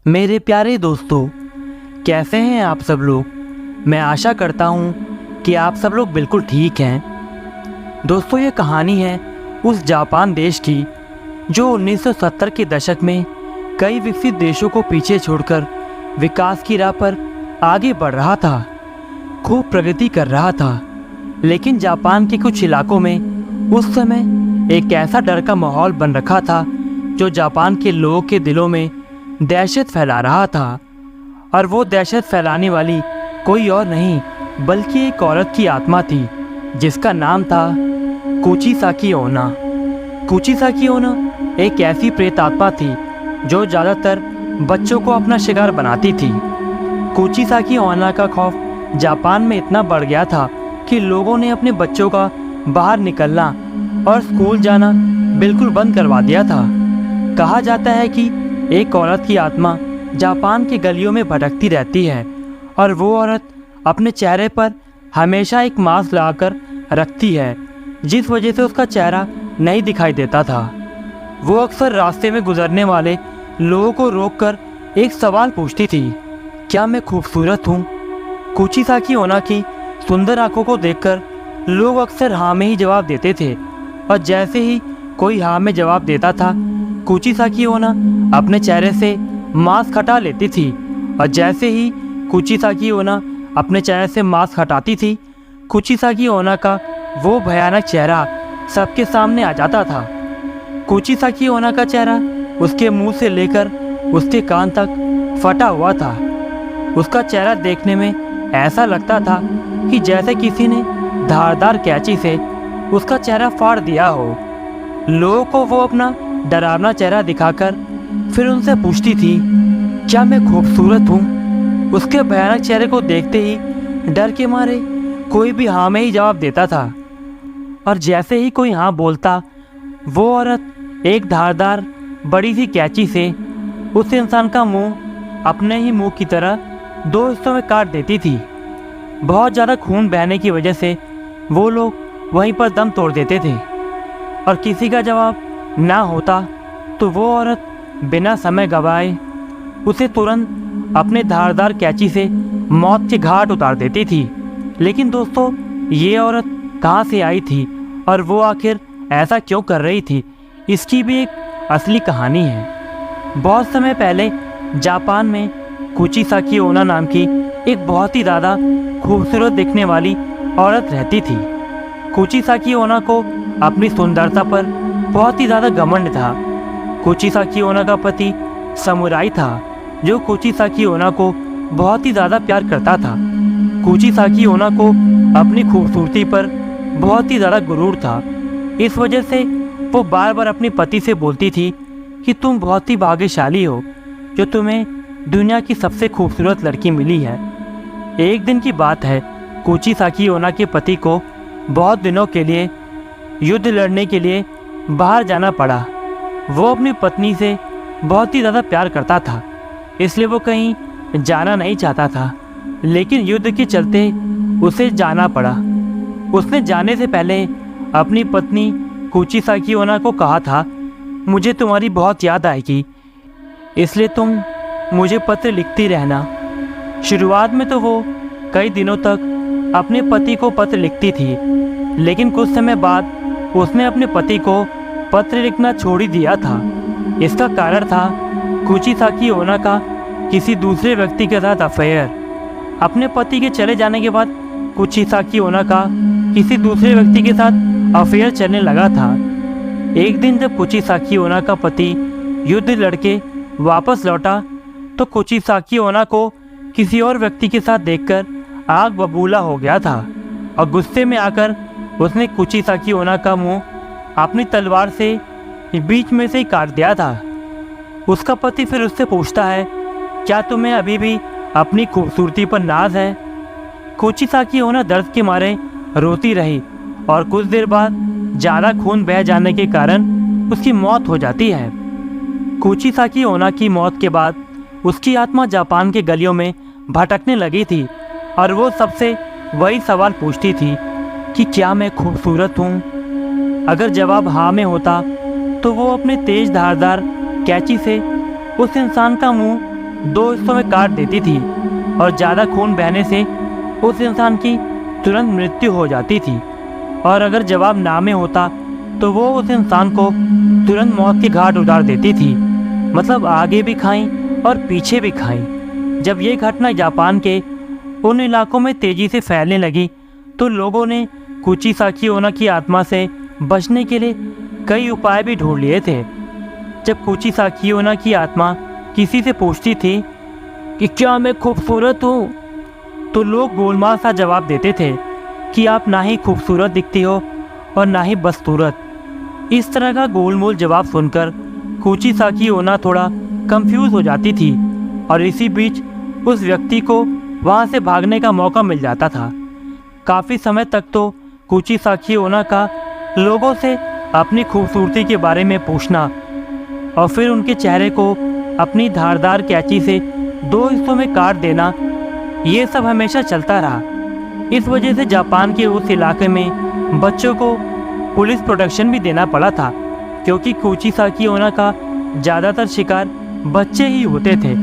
मेरे प्यारे दोस्तों, कैसे हैं आप सब लोग। मैं आशा करता हूँ कि आप सब लोग बिल्कुल ठीक हैं। दोस्तों, ये कहानी है उस जापान देश की जो 1970 के दशक में कई विकसित देशों को पीछे छोड़कर विकास की राह पर आगे बढ़ रहा था, खूब प्रगति कर रहा था। लेकिन जापान के कुछ इलाकों में उस समय एक ऐसा डर का माहौल बन रखा था जो जापान के लोगों के दिलों में दहशत फैला रहा था। और वो दहशत फैलाने वाली कोई और नहीं बल्कि एक औरत की आत्मा थी जिसका नाम था कुचिसाकी ओना। कुचिसाकी ओना एक ऐसी प्रेत आत्मा थी जो ज़्यादातर बच्चों को अपना शिकार बनाती थी। कुचिसाकी ओना का खौफ जापान में इतना बढ़ गया था कि लोगों ने अपने बच्चों का बाहर निकलना और स्कूल जाना बिल्कुल बंद करवा दिया था। कहा जाता है कि एक औरत की आत्मा जापान के गलियों में भटकती रहती है और वो औरत अपने चेहरे पर हमेशा एक मास्क लगाकर रखती है, जिस वजह से उसका चेहरा नहीं दिखाई देता था। वो अक्सर रास्ते में गुजरने वाले लोगों को रोककर एक सवाल पूछती थी, क्या मैं खूबसूरत हूँ? कुचिसाकी ओना की सुंदर आंखों को देखकर लोग अक्सर हाँ में ही जवाब देते थे, और जैसे ही कोई हाँ में जवाब देता था, कुचिसाकी ओना अपने चेहरे से मास्क हटा लेती थी। और जैसे ही कुचिसाकी ओना अपने चेहरे से मास्क हटाती थी, कुचिसाकी ओना का वो भयानक चेहरा सबके सामने आ जाता था। कुचिसाकी ओना का चेहरा उसके मुंह से लेकर उसके कान तक फटा हुआ था। उसका चेहरा देखने में ऐसा लगता था कि जैसे किसी ने धारदार कैंची से उसका चेहरा फाड़ दिया हो। लोगों को वो अपना डरावना चेहरा दिखाकर फिर उनसे पूछती थी, क्या मैं खूबसूरत हूँ? उसके भयानक चेहरे को देखते ही डर के मारे कोई भी हाँ में ही जवाब देता था, और जैसे ही कोई हाँ बोलता, वो औरत एक धारदार बड़ी सी कैंची से उस इंसान का मुंह अपने ही मुंह की तरह दो हिस्सों में काट देती थी। बहुत ज़्यादा खून बहने की वजह से वो लोग वहीं पर दम तोड़ देते थे, और किसी का जवाब ना होता तो वो औरत बिना समय गवाए उसे तुरंत अपने धारदार कैंची से मौत के घाट उतार देती थी। लेकिन दोस्तों, ये औरत कहाँ से आई थी और वो आखिर ऐसा क्यों कर रही थी, इसकी भी एक असली कहानी है। बहुत समय पहले जापान में कुचिसाकी ओना नाम की एक बहुत ही ज़्यादा खूबसूरत दिखने वाली औरत रहती थी। कुचिसाकी ओना को अपनी सुंदरता पर बहुत ही ज़्यादा घमंड था। कुचिसाकी ओना का पति समुराई था जो कुचिसाकी ओना को बहुत ही ज़्यादा प्यार करता था। कुचिसाकी ओना को अपनी खूबसूरती पर बहुत ही ज़्यादा गुरूर था। इस वजह से वो बार बार अपने पति से बोलती थी कि तुम बहुत ही भाग्यशाली हो जो तुम्हें दुनिया की सबसे खूबसूरत लड़की मिली है। एक दिन की बात है, कुचिसाकी ओना के पति को बहुत दिनों के लिए युद्ध लड़ने के लिए बाहर जाना पड़ा। वो अपनी पत्नी से बहुत ही ज़्यादा प्यार करता था, इसलिए वो कहीं जाना नहीं चाहता था, लेकिन युद्ध के चलते उसे जाना पड़ा। उसने जाने से पहले अपनी पत्नी कुचिसाकी ओना को कहा था, मुझे तुम्हारी बहुत याद आएगी, इसलिए तुम मुझे पत्र लिखती रहना। शुरुआत में तो वो कई दिनों तक अपने पति को पत्र लिखती थी, लेकिन कुछ समय बाद उसने अपने पति को पत्र लिखना छोड़ ही दिया था। इसका कारण था कुचिसाकी ओना का किसी दूसरे व्यक्ति के साथ अफेयर। अपने पति के चले जाने के बाद कुचिसाकी ओना का किसी दूसरे व्यक्ति के साथ अफेयर चलने लगा था। एक दिन जब कुचिसाकी ओना का पति युद्ध लड़के वापस लौटा तो कुचिसाकी ओना को किसी और व्यक्ति के साथ देखकर आग बबूला हो गया था, और गुस्से में आकर उसने कुचिसाकी ओना का मुंह अपनी तलवार से बीच में से ही काट दिया था। उसका पति फिर उससे पूछता है, क्या तुम्हें अभी भी अपनी खूबसूरती पर नाज है? कुचिसाकी ओना दर्द के मारे रोती रही, और कुछ देर बाद ज़्यादा खून बह जाने के कारण उसकी मौत हो जाती है। कुचिसाकी ओना की मौत के बाद उसकी आत्मा जापान के गलियों में भटकने लगी थी, और वो सबसे वही सवाल पूछती थी कि क्या मैं खूबसूरत हूँ? अगर जवाब हाँ में होता तो वो अपने तेज धारदार कैंची से उस इंसान का मुंह दो हिस्सों में काट देती थी और ज़्यादा खून बहने से उस इंसान की तुरंत मृत्यु हो जाती थी। और अगर जवाब ना में होता तो वो उस इंसान को तुरंत मौत के घाट उतार देती थी, मतलब आगे भी खाई और पीछे भी खाई। जब ये घटना जापान के उन इलाकों में तेज़ी से फैलने लगी तो लोगों ने कुचिसाकी ओना की आत्मा से बचने के लिए कई उपाय भी ढूंढ लिए थे। जब कुचिसाकी ओना की आत्मा किसी से पूछती थी कि क्या मैं खूबसूरत हूँ, तो लोग गोलमाल सा जवाब देते थे कि आप ना ही खूबसूरत दिखती हो और ना ही बदसूरत। इस तरह का गोलमोल जवाब सुनकर कुचिसाकी ओना थोड़ा कंफ्यूज हो जाती थी और इसी बीच उस व्यक्ति को वहाँ से भागने का मौका मिल जाता था। काफ़ी समय तक तो कुचिसाकी ओना का लोगों से अपनी खूबसूरती के बारे में पूछना और फिर उनके चेहरे को अपनी धारदार कैंची से दो हिस्सों में काट देना, ये सब हमेशा चलता रहा। इस वजह से जापान के उस इलाके में बच्चों को पुलिस प्रोटेक्शन भी देना पड़ा था, क्योंकि कुचिसाकी ओना का ज़्यादातर शिकार बच्चे ही होते थे।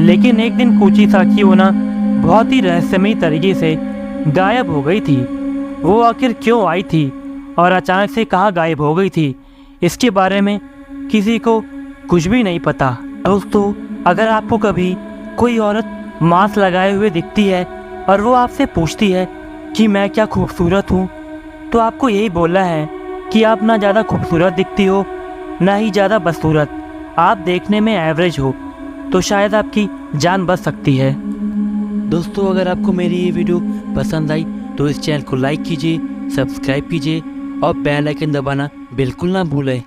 लेकिन एक दिन कुचिसाकी ओना बहुत ही रहस्यमयी तरीके से गायब हो गई थी। वो आखिर क्यों आई थी और अचानक से कहाँ गायब हो गई थी, इसके बारे में किसी को कुछ भी नहीं पता। दोस्तों, अगर आपको कभी कोई औरत मास्क लगाए हुए दिखती है और वो आपसे पूछती है कि मैं क्या खूबसूरत हूँ, तो आपको यही बोलना है कि आप ना ज़्यादा खूबसूरत दिखती हो ना ही ज़्यादा बदसूरत। आप देखने में एवरेज हो, तो शायद आपकी जान बच सकती है। दोस्तों, अगर आपको मेरी ये वीडियो पसंद आई तो इस चैनल को लाइक कीजिए, सब्सक्राइब कीजिए और बेल आइकन दबाना बिल्कुल ना भूलें।